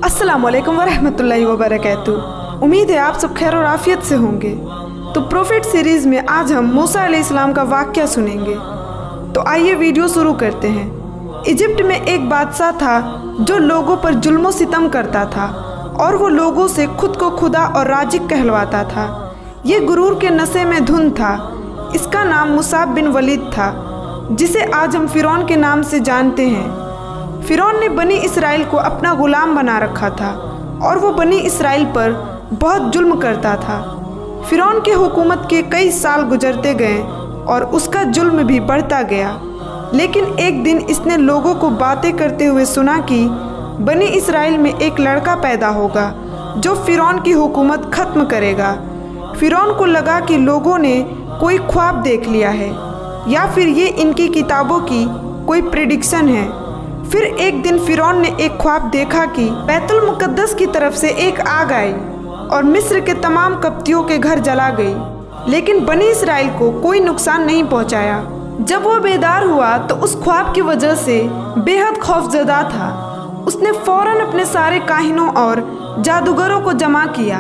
अस्सलाम वालेकुम वरहमतुल्लाहि वबरकातुहू। उम्मीद है आप सब खैर और आफियत से होंगे। तो प्रोफेट सीरीज़ में आज हम मूसा अलैहिस्सलाम का वाक़या सुनेंगे। तो आइए वीडियो शुरू करते हैं। इजिप्ट में एक बादशाह था जो लोगों पर जुल्म सितम करता था और वो लोगों से खुद को खुदा और राजिक कहलवाता था। ये गुरूर के नशे में धुन था। इसका नाम मुसाब बिन वलीद था, जिसे आज हम फ़िरौन के नाम से जानते हैं। फ़िरौन ने बनी इसराइल को अपना ग़ुलाम बना रखा था और वो बनी इसराइल पर बहुत जुल्म करता था। फ़िरौन के हुकूमत के कई साल गुजरते गए और उसका जुल्म भी बढ़ता गया। लेकिन एक दिन इसने लोगों को बातें करते हुए सुना कि बनी इसराइल में एक लड़का पैदा होगा जो फ़िरौन की हुकूमत ख़त्म करेगा। फ़िरौन को लगा कि लोगों ने कोई ख्वाब देख लिया है या फिर ये इनकी किताबों की कोई प्रेडिक्शन है। फिर एक दिन फ़िरौन ने एक ख्वाब देखा कि बैतुल मुक़द्दस की तरफ से एक आग आई और मिस्र के तमाम कप्तियों के घर जला गई, लेकिन बनी इसराइल को कोई नुकसान नहीं पहुंचाया। जब वो बेदार हुआ तो उस ख्वाब की वजह से बेहद खौफजदा था। उसने फ़ौरन अपने सारे काहिनों और जादूगरों को जमा किया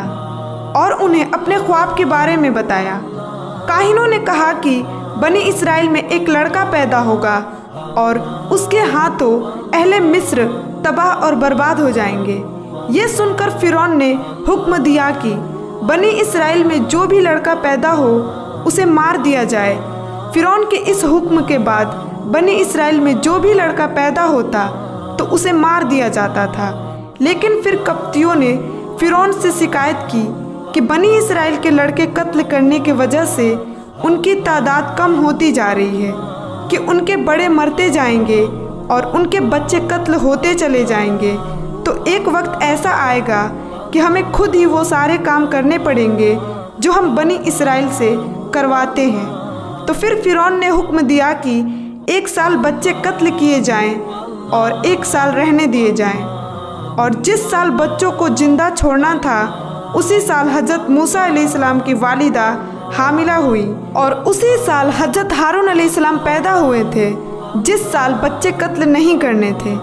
और उन्हें अपने ख्वाब के बारे में बताया। काहिनों ने कहा कि बनी इसराइल में एक लड़का पैदा होगा और उसके हाथों अहले मिस्र तबाह और बर्बाद हो जाएंगे। ये सुनकर फ़िरौन ने हुक्म दिया कि बनी इसराइल में जो भी लड़का पैदा हो उसे मार दिया जाए। फ़िरौन के इस हुक्म के बाद बनी इसराइल में जो भी लड़का पैदा होता तो उसे मार दिया जाता था। लेकिन फिर कप्तियों ने फ़िरौन से शिकायत की कि बनी इसराइल के लड़के कत्ल करने की वजह से उनकी तादाद कम होती जा रही है, कि उनके बड़े मरते जाएंगे और उनके बच्चे कत्ल होते चले जाएंगे। तो एक वक्त ऐसा आएगा कि हमें खुद ही वो सारे काम करने पड़ेंगे जो हम बनी इसराइल से करवाते हैं। तो फिर फ़िरौन ने हुक्म दिया कि 1 साल बच्चे कत्ल किए जाएं और 1 साल रहने दिए जाएं। और जिस साल बच्चों को जिंदा छोड़ना था उसी साल हज़रत मूसा अलैहिस्सलाम की वालिदा हामिला हुई और उसी साल हज़रत हारून अलैहिस्सलाम पैदा हुए थे, जिस साल बच्चे कत्ल नहीं करने थे।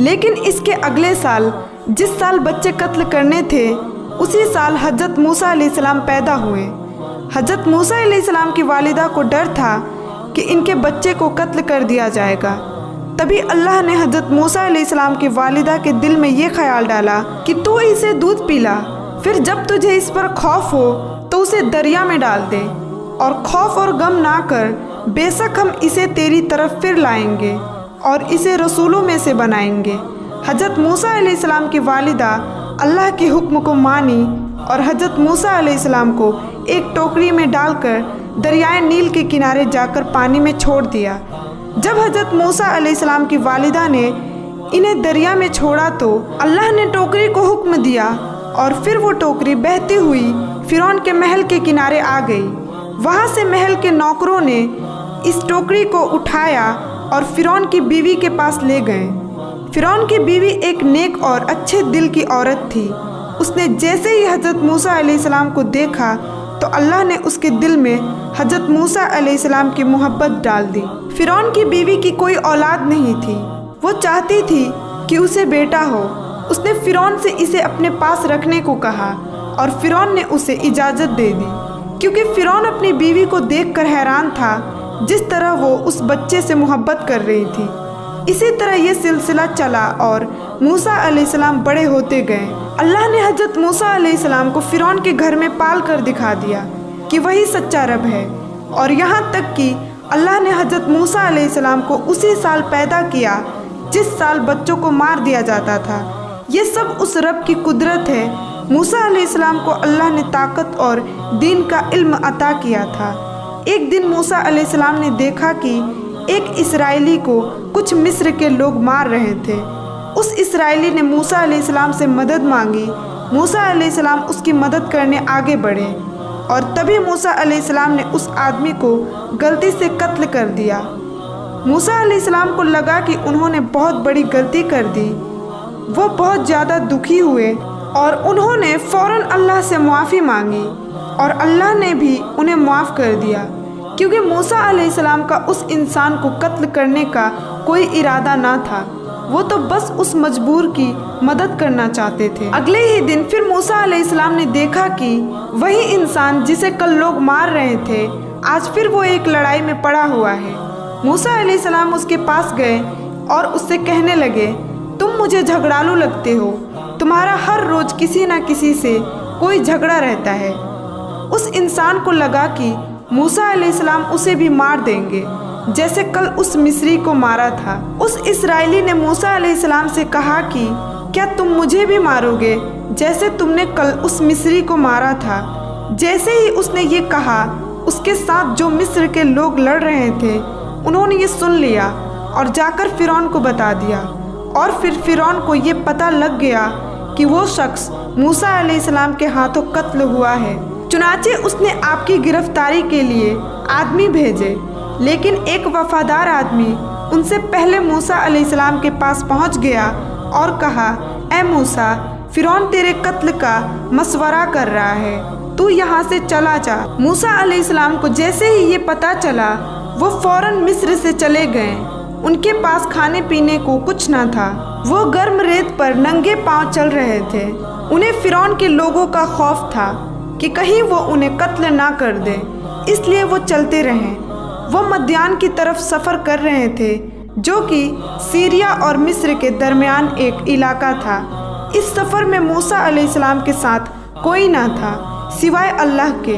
लेकिन इसके अगले साल जिस साल बच्चे कत्ल करने थे उसी साल हज़रत मूसा अलैहिस्सलाम पैदा हुए। हज़रत मूसा अलैहिस्सलाम की वालिदा को डर था कि इनके बच्चे को कत्ल कर दिया जाएगा। तभी अल्लाह ने हज़रत मूसा अलैहिस्सलाम की वालिदा के दिल में ये ख्याल डाला कि तू इसे दूध पिला, फिर जब तुझे इस पर खौफ हो तो उसे दरिया में डाल दे और खौफ और गम ना कर, बेशक हम इसे तेरी तरफ फिर लाएंगे और इसे रसूलों में से बनाएंगे। हज़रत मूसा अलैहिस्सलाम की वालिदा अल्लाह के हुक्म को मानी और हज़रत मूसा अलैहिस्सलाम को एक टोकरी में डालकर दरियाए नील के किनारे जाकर पानी में छोड़ दिया। जब हज़रत मूसा अलैहिस्सलाम की वालिदा ने इन्हें दरिया में छोड़ा तो अल्लाह ने टोकरी को हुक्म दिया और फिर वो टोकरी बहती हुई फ़िरौन के महल के किनारे आ गई। वहाँ से महल के नौकरों ने इस टोकरी को उठाया और फ़िरौन की बीवी के पास ले गए। फ़िरौन की बीवी एक नेक और अच्छे दिल की औरत थी। उसने जैसे ही हज़रत मूसा अलैहिस्सलाम को देखा तो अल्लाह ने उसके दिल में हज़रत मूसा अलैहिस्सलाम की मोहब्बत डाल दी। फ़िरौन की बीवी की कोई औलाद नहीं थी। वो चाहती थी कि उसे बेटा हो। उसने फ़िरौन से इसे अपने पास रखने को कहा और फ़िरौन ने उसे इजाज़त दे दी, क्योंकि फ़िरौन अपनी बीवी को देखकर हैरान था जिस तरह वो उस बच्चे से मोहब्बत कर रही थी। इसी तरह ये सिलसिला चला और मूसा अलैहिस्सलाम बड़े होते गए। अल्लाह ने हज़रत मूसा अलैहिस्सलाम को फ़िरौन के घर में पाल कर दिखा दिया कि वही सच्चा रब है। और यहाँ तक कि अल्लाह ने हज़रत मूसा अलैहिस्सलाम को उसी साल पैदा किया जिस साल बच्चों को मार दिया जाता था। ये सब उस रब की कुदरत है। मूसा अलैहिस्सलाम को अल्लाह ने ताकत और दीन का इल्म अता किया था। एक दिन मूसा अलैहिस्सलाम ने देखा कि एक इसराइली को कुछ मिस्र के लोग मार रहे थे। उस इसराइली ने मूसा अलैहिस्सलाम से मदद मांगी। मूसा अलैहिस्सलाम उसकी मदद करने आगे बढ़े और तभी मूसा अलैहिस्सलाम ने उस आदमी को गलती से कत्ल कर दिया। मूसा अलैहिस्सलाम को लगा कि उन्होंने बहुत बड़ी गलती कर दी। वो बहुत ज़्यादा दुखी हुए और उन्होंने फ़ौरन अल्लाह से मुआफ़ी मांगी और अल्लाह ने भी उन्हें माफ़ कर दिया, क्योंकि मूसा अलैहिस्सलाम का उस इंसान को कत्ल करने का कोई इरादा ना था। वो तो बस उस मजबूर की मदद करना चाहते थे। अगले ही दिन फिर मूसा अलैहिस्सलाम ने देखा कि वही इंसान जिसे कल लोग मार रहे थे, आज फिर वो एक लड़ाई में पड़ा हुआ है। मूसा अलैहिस्सलाम उसके पास गए और उससे कहने लगे, तुम मुझे झगड़ालू लगते हो, तुम्हारा हर रोज किसी न किसी से कोई झगड़ा रहता है। उस इंसान को लगा कि मूसा अलैहिस्सलाम उसे भी मार देंगे, जैसे कल उस मिस्री को मारा था। उस इस्राएली ने मूसा अलैहिस्सलाम से कहा कि क्या तुम मुझे भी मारोगे जैसे तुमने कल उस मिस्री को मारा था। जैसे ही उसने ये कहा, उसके साथ जो मिस्र के लोग लड़ रहे थे उन्होंने ये सुन लिया और जाकर फिरौन को बता दिया। और फिर फिरौन को ये पता लग गया कि वो शख्स मूसा अलैहिस्सलाम के हाथों कत्ल हुआ है। चुनाचे उसने आपकी गिरफ्तारी के लिए आदमी भेजे, लेकिन एक वफादार आदमी उनसे पहले मूसा अलैहिस्सलाम के पास पहुंच गया और कहा, ए मूसा, फिरौन तेरे कत्ल का मशवरा कर रहा है, तू यहाँ से चला जा। मूसा अलैहिस्सलाम को जैसे ही ये पता चला, वो फौरन मिस्र से चले गए। उनके पास खाने पीने को कुछ न था। वो गर्म रेत पर नंगे पांव चल रहे थे। उन्हें फिरौन के लोगों का खौफ था कि कहीं वो उन्हें कत्ल ना कर दे, इसलिए वो चलते रहे। वो मद्यान की तरफ सफ़र कर रहे थे, जो कि सीरिया और मिस्र के दरमियान एक इलाका था। इस सफ़र में मूसा अलैहिस्सलाम के साथ कोई ना था सिवाय अल्लाह के।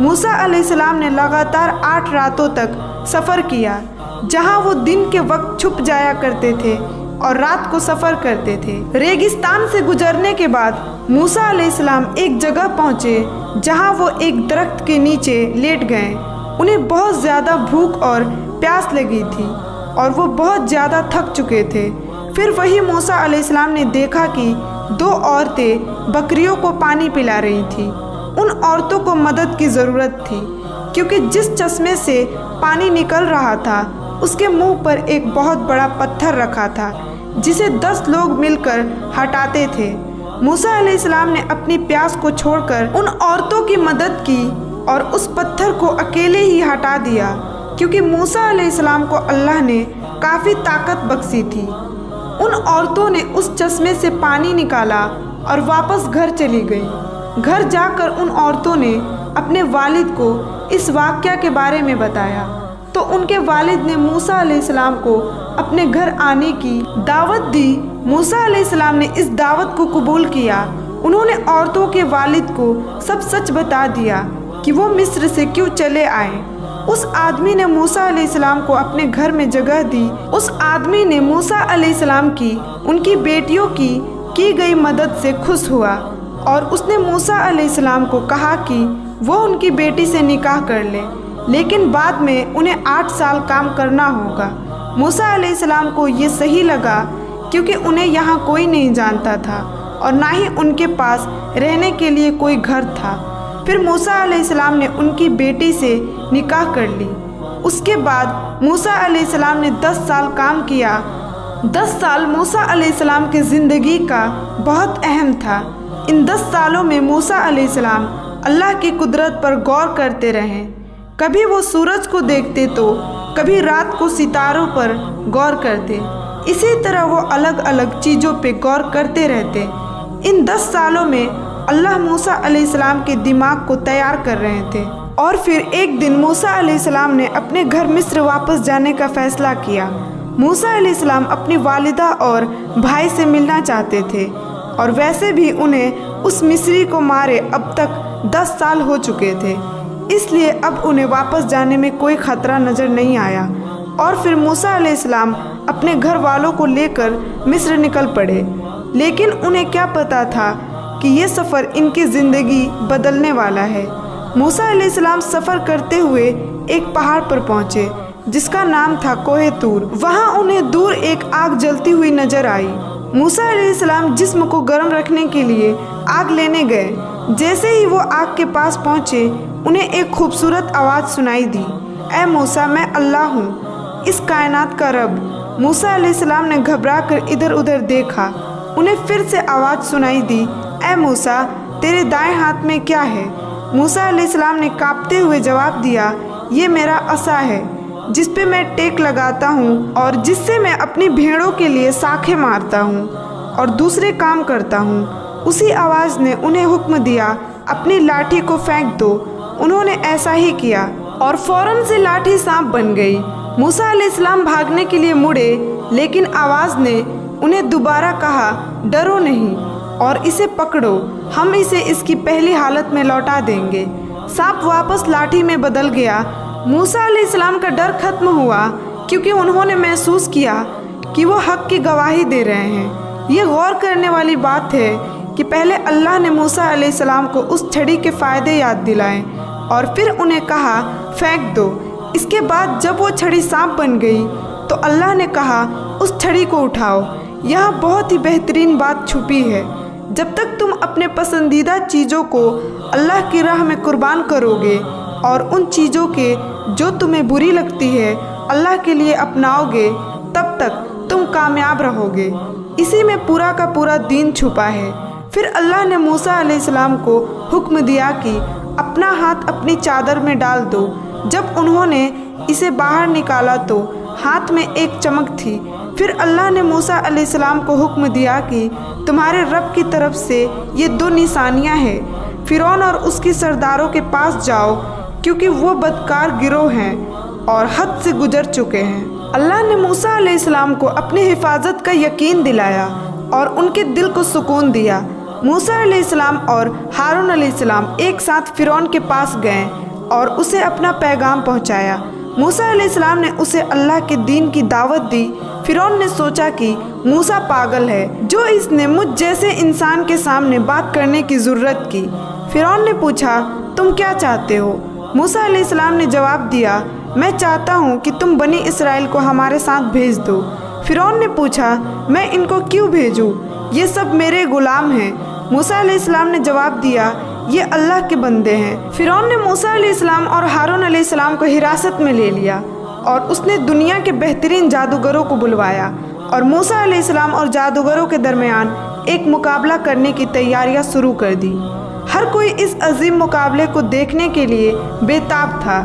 मूसा अलैहिस्सलाम ने लगातार 8 रातों तक सफ़र किया, जहां वो दिन के वक्त छुप जाया करते थे और रात को सफ़र करते थे। रेगिस्तान से गुजरने के बाद मूसा अलैहिस्सलाम एक जगह पहुँचे जहां वो एक दरख्त के नीचे लेट गए। उन्हें बहुत ज़्यादा भूख और प्यास लगी थी और वो बहुत ज़्यादा थक चुके थे। फिर वही मूसा अलैहिस्सलाम ने देखा कि 2 औरतें बकरियों को पानी पिला रही थी। उन औरतों को मदद की ज़रूरत थी, क्योंकि जिस चश्मे से पानी निकल रहा था उसके मुंह पर एक बहुत बड़ा पत्थर रखा था, जिसे 10 लोग मिलकर हटाते थे। मूसा अलैहिस्सलाम ने अपनी प्यास को छोड़कर उन औरतों की मदद की और उस पत्थर को अकेले ही हटा दिया, क्योंकि मूसा अलैहिस्सलाम को अल्लाह ने काफ़ी ताकत बख्शी थी। उन औरतों ने उस चश्मे से पानी निकाला और वापस घर चली गई। घर जाकर उन औरतों ने अपने वालिद को इस वाक़या के बारे में बताया, तो उनके वालिद ने मूसा अलैहिस्सलाम को अपने घर आने की दावत दी। मूसा अलैहिस्सलाम ने इस दावत को कबूल किया। उन्होंने औरतों के वालिद को सब सच बता दिया कि वो मिस्र से क्यों चले आए। उस आदमी ने मूसा अलैहिस्सलाम को अपने घर में जगह दी। उस आदमी ने मूसा अलैहिस्सलाम की उनकी बेटियों की गई मदद से खुश हुआ और उसने मूसा अलैहिस्सलाम को कहा कि वो उनकी बेटी से निकाह कर ले, लेकिन बाद में उन्हें 8 साल काम करना होगा। मूसा अलैहिस्सलाम को ये सही लगा, क्योंकि उन्हें यहाँ कोई नहीं जानता था और ना ही उनके पास रहने के लिए कोई घर था। फिर मूसा अलैहिस्सलाम ने उनकी बेटी से निकाह कर ली। उसके बाद मूसा अलैहिस्सलाम ने 10 साल काम किया। 10 साल मूसा अलैहिस्सलाम की ज़िंदगी का बहुत अहम था। इन 10 सालों में मूसा अलैहिस्सलाम अल्लाह की कुदरत पर गौर करते रहे। कभी वो सूरज को देखते तो कभी रात को सितारों पर गौर करते। इसी तरह वो अलग अलग चीज़ों पे गौर करते रहते। इन 10 सालों में अल्लाह मूसा अलैहिस्सलाम के दिमाग को तैयार कर रहे थे। और फिर एक दिन मूसा अलैहिस्सलाम ने अपने घर मिस्र वापस जाने का फ़ैसला किया। मूसा अलैहिस्सलाम अपनी वालिदा और भाई से मिलना चाहते थे, और वैसे भी उन्हें उस मिस्री को मारे अब तक 10 साल हो चुके थे, इसलिए अब उन्हें वापस जाने में कोई ख़तरा नज़र नहीं आया। और फिर मूसा अलैहिस्सलाम अपने घर वालों को लेकर मिस्र निकल पड़े। लेकिन उन्हें क्या पता था कि ये सफ़र इनकी ज़िंदगी बदलने वाला है। मूसा अलैहिस्सलाम सफ़र करते हुए एक पहाड़ पर पहुँचे, जिसका नाम था कोहे तूर। वहाँ उन्हें दूर एक आग जलती हुई नज़र आई। मूसा अलैहिस्सलाम जिस्म को गर्म रखने के लिए आग लेने गए। जैसे ही वो आग के पास पहुँचे, उन्हें एक खूबसूरत आवाज़ सुनाई दी, ऐ मूसा, मैं अल्लाह हूँ, इस कायनात का रब। मूसा अलैहिस्सलाम ने घबरा कर इधर उधर देखा। उन्हें फिर से आवाज़ सुनाई दी, ऐ मूसा, तेरे दाएं हाथ में क्या है? मूसा अलैहिस्सलाम ने कांपते हुए जवाब दिया, ये मेरा असा है। जिस पे मैं टेक लगाता हूँ और जिससे मैं अपनी भेड़ों के लिए साखें मारता हूँ और दूसरे काम करता हूँ। उसी आवाज़ ने उन्हें हुक्म दिया, अपनी लाठी को फेंक दो। उन्होंने ऐसा ही किया और फौरन से लाठी सांप बन गई। मूसा अलैहिस्सलाम भागने के लिए मुड़े, लेकिन आवाज़ ने उन्हें दोबारा कहा, डरो नहीं और इसे पकड़ो, हम इसे इसकी पहली हालत में लौटा देंगे। सांप वापस लाठी में बदल गया। मूसा अलैहिस्सलाम का डर खत्म हुआ, क्योंकि उन्होंने महसूस किया कि वो हक की गवाही दे रहे हैं। ये गौर करने वाली बात है कि पहले अल्लाह ने मूसा अलैहिस्सलाम को उस छड़ी के फ़ायदे याद दिलाए और फिर उन्हें कहा, फेंक दो। इसके बाद जब वो छड़ी सांप बन गई तो अल्लाह ने कहा, उस छड़ी को उठाओ। यहाँ बहुत ही बेहतरीन बात छुपी है। जब तक तुम अपने पसंदीदा चीज़ों को अल्लाह की राह में कुर्बान करोगे और उन चीज़ों के जो तुम्हें बुरी लगती है अल्लाह के लिए अपनाओगे, तब तक तुम कामयाब रहोगे। इसी में पूरा का पूरा दीन छुपा है। फिर अल्लाह ने मूसा अलैहिस्सलाम को हुक्म दिया कि अपना हाथ अपनी चादर में डाल दो। जब उन्होंने इसे बाहर निकाला तो हाथ में एक चमक थी। फिर अल्लाह ने मूसा अलैहिस्सलाम को हुक्म दिया कि तुम्हारे रब की तरफ से ये 2 निशानियां हैं। फ़िरौन और उसके सरदारों के पास जाओ, क्योंकि वो बदकार गिरोह हैं और हद से गुजर चुके हैं। अल्लाह ने मूसा अलैहिस्सलाम को अपनी हिफाजत का यकीन दिलाया और उनके दिल को सुकून दिया। मूसा अलैहिस्सलाम और हारून अलैहिस्सलाम एक साथ फ़िरौन के पास गए और उसे अपना पैगाम पहुंचाया। मूसा अलैहिस्सलाम ने उसे अल्लाह के दीन की दावत दी। फ़िरौन ने सोचा कि मूसा पागल है, जो इसने मुझ जैसे इंसान के सामने बात करने की ज़रूरत की। फ़िरौन ने पूछा, तुम क्या चाहते हो? मूसा अलैहिस्सलाम ने जवाब दिया, मैं चाहता हूँ कि तुम बनी इसराइल को हमारे साथ भेज दो। फ़िरौन ने पूछा, मैं इनको क्यों भेजूँ? ये सब मेरे गुलाम हैं। मूसा अलैहिस्सलाम ने जवाब दिया, ये अल्लाह के बंदे हैं। फ़िरौन ने मूसा अलैहिस्सलाम और हारून अलैहिस्सलाम को हिरासत में ले लिया और उसने दुनिया के बेहतरीन जादूगरों को बुलवाया और मूसा अलैहिस्सलाम और जादूगरों के दरमियान एक मुकाबला करने की तैयारियां शुरू कर दी। हर कोई इस अजीम मुकाबले को देखने के लिए बेताब था।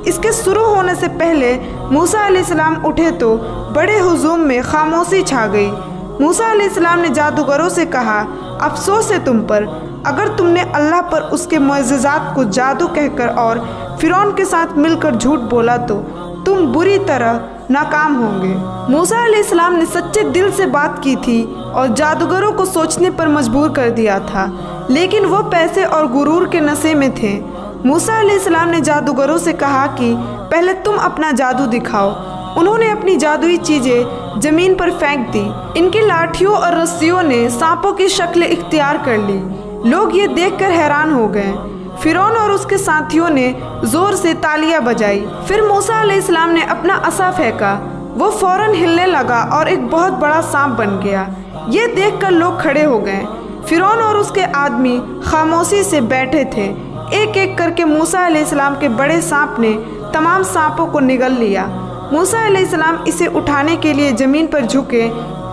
इसके शुरू होने से पहले मूसा अलैहिस्सलाम उठे तो बड़े हुजूम में खामोशी छा गई। मूसा अलैहिस्सलाम ने जादूगरों से कहा, अफसोस है तुम पर, अगर तुमने अल्लाह पर उसके मुअज्जिज़ात को जादू कहकर और फ़िरौन के साथ मिलकर झूठ बोला तो तुम बुरी तरह नाकाम होंगे। मूसा अलैहिस्सलाम ने सच्चे दिल से बात की थी और जादूगरों को सोचने पर मजबूर कर दिया था, लेकिन वो पैसे और गुरूर के नशे में थे। मूसा अलैहिस्सलाम ने जादूगरों से कहा कि पहले तुम अपना जादू दिखाओ। उन्होंने अपनी जादुई चीज़ें ज़मीन पर फेंक दी। इनकी लाठियों और रस्सियों ने सांपों की शक्ल इख्तियार कर ली। लोग ये देखकर हैरान हो गए। फ़िरौन और उसके साथियों ने ज़ोर से तालियां बजाई। फिर मूसा अलैहिस्सलाम ने अपना असा फेंका। वो फ़ौरन हिलने लगा और एक बहुत बड़ा सांप बन गया। ये देखकर लोग खड़े हो गए। फ़िरौन और उसके आदमी खामोशी से बैठे थे। एक एक करके मूसा अलैहिस्सलाम के बड़े सांप ने तमाम सांपों को निगल लिया। मूसा अलैहिस्सलाम इसे उठाने के लिए ज़मीन पर झुके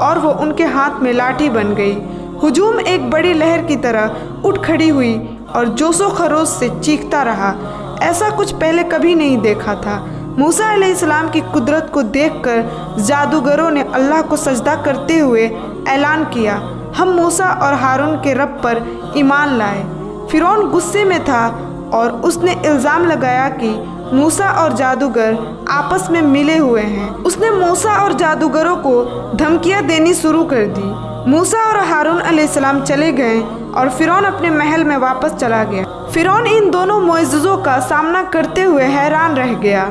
और वो उनके हाथ में लाठी बन गई। हुजूम एक बड़ी लहर की तरह उठ खड़ी हुई और जोशो खरोश से चीखता रहा। ऐसा कुछ पहले कभी नहीं देखा था। मूसा अलैहिस्सलाम की कुदरत को देखकर जादूगरों ने अल्लाह को सजदा करते हुए ऐलान किया, हम मूसा और हारून के रब पर ईमान लाए। फ़िरौन गुस्से में था और उसने इल्ज़ाम लगाया कि मूसा और जादूगर आपस में मिले हुए हैं। उसने मूसा और जादूगरों को धमकियां देनी शुरू कर दी। मूसा और हारून अलैहिस्सलाम चले गए और फ़िरौन अपने महल में वापस चला गया। फ़िरौन इन दोनों मुअज्जिज़ों का सामना करते हुए हैरान रह गया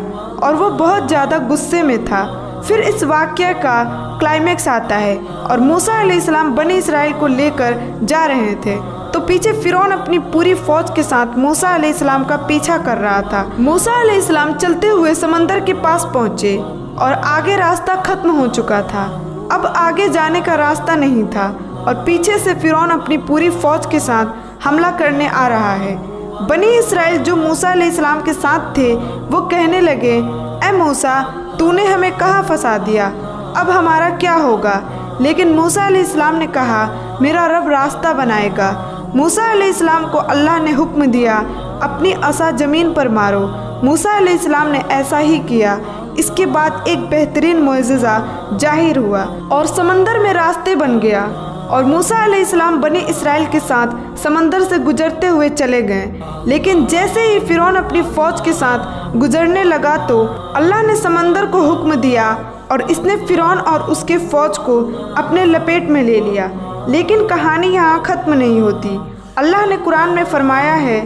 और वो बहुत ज़्यादा गुस्से में था। फिर इस वाक़या का क्लाइमैक्स आता है और मूसा अलैहिस्सलाम बनी इसराइल को लेकर जा रहे थे तो पीछे फ़िरौन अपनी पूरी फ़ौज के साथ मूसा अलैहिस्सलाम का पीछा कर रहा था। मूसा अलैहिस्सलाम चलते हुए समंदर के पास पहुँचे और आगे रास्ता ख़त्म हो चुका था। अब आगे जाने का रास्ता नहीं था और पीछे से फ़िरौन अपनी पूरी फ़ौज के साथ हमला करने आ रहा है। बनी इसराइल जो मूसा अलैहिस्सलाम के साथ थे वो कहने लगे, ए मूसा, तूने हमें कहाँ फंसा दिया, अब हमारा क्या होगा? लेकिन मूसा अलैहिस्सलाम ने कहा, मेरा रब रास्ता बनाएगा। मूसा अलैहिस्सलाम को अल्लाह ने हुक्म दिया, अपनी असा ज़मीन पर मारो। मूसा अलैहिस्सलाम ने ऐसा ही किया। اس کے بعد ایک بہترین معجزہ ظاہر ہوا اور سمندر میں راستے بن گیا اور موسیٰ علیہ السلام بنی اسرائیل کے ساتھ سمندر سے گزرتے ہوئے چلے گئے۔ لیکن جیسے ہی فرعون اپنی فوج کے ساتھ گزرنے لگا تو اللہ نے سمندر کو حکم دیا اور اس نے فرعون اور اس کے فوج کو اپنے لپیٹ میں لے لیا۔ لیکن کہانی یہاں ختم نہیں ہوتی۔ اللہ نے قرآن میں فرمایا ہے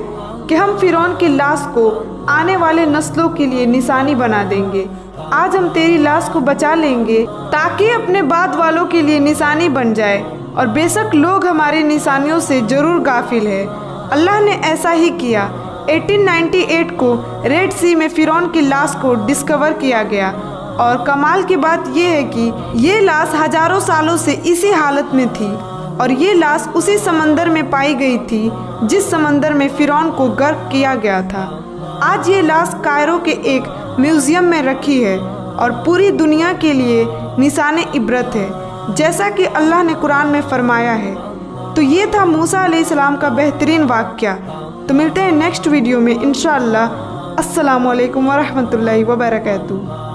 کہ ہم فرعون کی لاش کو آنے والے نسلوں کے لیے نشانی بنا دیں گے۔ آج ہم تیری لاش کو بچا لیں گے تاکہ اپنے بعد والوں کے لیے نشانی بن جائے، اور بے شک لوگ ہماری نشانیوں سے ضرور غافل ہے۔ اللہ نے ایسا ہی کیا۔ 1898 کو ریڈ سی میں فرعون کی لاش کو ڈسکور کیا گیا، اور کمال کی بات یہ ہے کہ یہ لاش ہزاروں سالوں سے اسی حالت میں تھی، اور یہ لاش اسی سمندر میں پائی گئی تھی جس سمندر میں فرعون کو غرق کیا گیا تھا۔ آج یہ لاش کائرو کے ایک میوزیم میں رکھی ہے اور پوری دنیا کے لیے نشان عبرت ہے، جیسا کہ اللہ نے قرآن میں فرمایا ہے۔ تو یہ تھا موسیٰ علیہ السلام کا بہترین واقعہ۔ تو ملتے ہیں نیکسٹ ویڈیو میں انشاءاللہ۔ السلام علیکم ورحمۃ اللہ وبرکاتہ۔